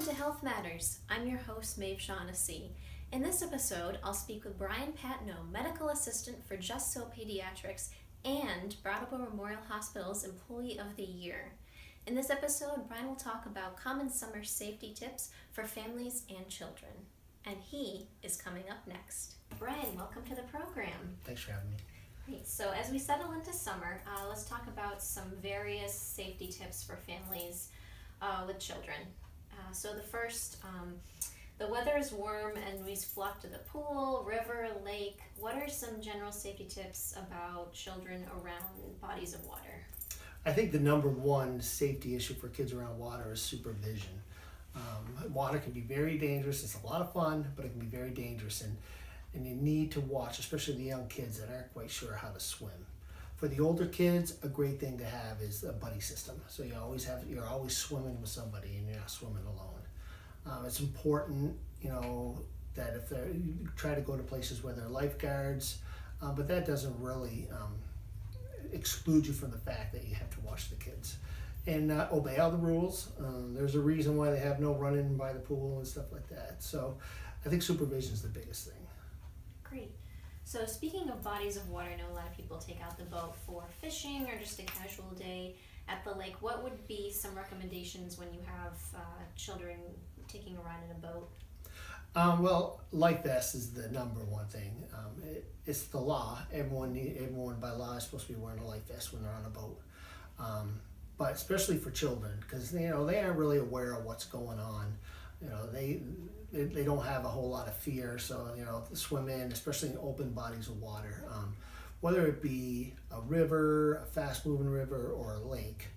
Welcome to Health Matters. I'm your host, Maeve Shaughnessy. In this episode, I'll speak with Brian Patno, Medical Assistant for Just So Pediatrics and Brattleboro Memorial Hospital's Employee of the Year. In this episode, Brian will talk about common summer safety tips for families and children. And he is coming up next. Brian, welcome to the program. Thanks for having me. Great. So as we settle into summer, let's talk about some various safety tips for families with children. So the first, the weather is warm and we flock to the pool, river, lake. What are some general safety tips about children around bodies of water? I think the number one safety issue for kids around water is supervision. Water can be very dangerous. It's a lot of fun, but it can be very dangerous, and you need to watch, especially the young kids that aren't quite sure how to swim. For the older kids, a great thing to have is a buddy system. So you're always swimming with somebody and you're not swimming alone. It's important, that if you try to go to places where there are lifeguards, but that doesn't really exclude you from the fact that you have to watch the kids. And obey all the rules. There's a reason why they have no running by the pool and stuff like that. So I think supervision is the biggest thing. Great. So speaking of bodies of water, I know a lot of people take out the boat for fishing or just a casual day at the lake. What would be some recommendations when you have children taking a ride in a boat? Well, life vest is the number one thing. It's the law. Everyone by law is supposed to be wearing a life vest when they're on a boat. But especially for children, because they aren't really aware of what's going on. They don't have a whole lot of fear, so swim in, especially in open bodies of water, whether it be a river, a fast-moving river, or a lake,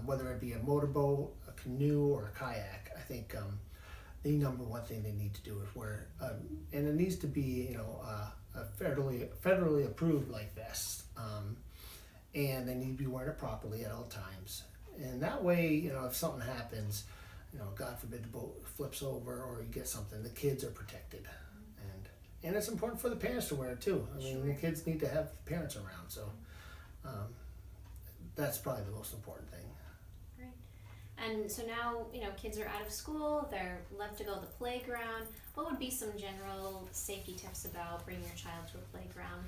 whether it be a motorboat, a canoe, or a kayak. I think the number one thing they need to do is wear, and it needs to be a federally approved life vest, and they need to be wearing it properly at all times. And that way, if something happens, God forbid the boat flips over or you get something, the kids are protected. And it's important for the parents to wear it too. I mean, Sure. The kids need to have parents around, so that's probably the most important thing. Great. And so now, kids are out of school, they're left to go to the playground. What would be some general safety tips about bringing your child to a playground?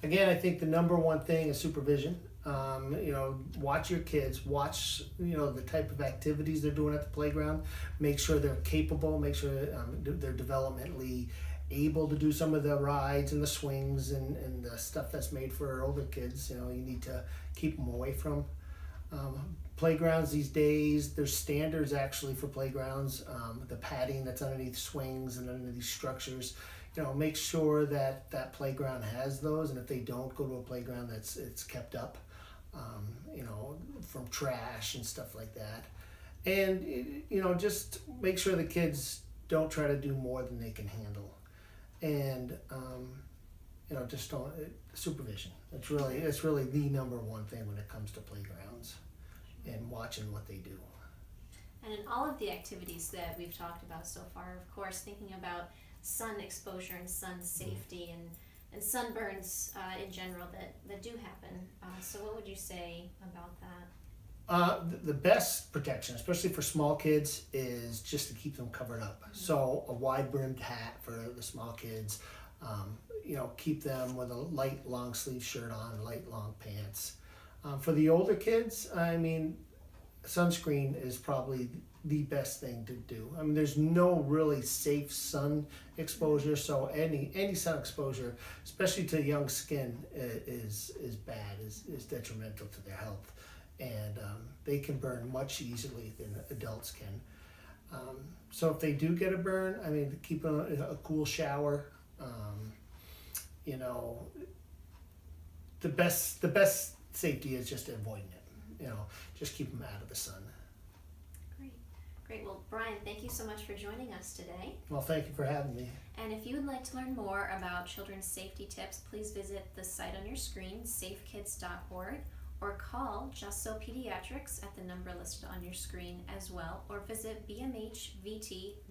Again, I think the number one thing is supervision. Watch your kids, watch, the type of activities they're doing at the playground. Make sure they're capable, make sure they're developmentally able to do some of the rides and the swings and the stuff that's made for older kids. You need to keep them away from. Playgrounds these days, there's standards actually for playgrounds. The padding that's underneath swings and underneath these structures. Make sure that that playground has those, and if they don't, go to a playground it's kept up, from trash and stuff like that. And, just make sure the kids don't try to do more than they can handle. And, just don't, supervision. It's really the number one thing when it comes to playgrounds and watching what they do. And in all of the activities that we've talked about so far, of course, thinking about sun exposure and sun safety and sunburns in general that do happen. So what would you say about that? The best protection, especially for small kids, is just to keep them covered up. Mm-hmm. So a wide-brimmed hat for the small kids. Keep them with a light long sleeve shirt on, light long pants. For the older kids, sunscreen is probably the best thing to do. There's no really safe sun exposure, so any sun exposure, especially to young skin, is bad, is detrimental to their health, and they can burn much easily than adults can. So if they do get a burn, keep a cool shower. The best safety is just avoiding it. Just keep them out of the sun. Great. Well, Brian, thank you so much for joining us today. Well, thank you for having me. And if you would like to learn more about children's safety tips, please visit the site on your screen, safekids.org, or call Just So Pediatrics at the number listed on your screen as well, or visit bmhvt.org.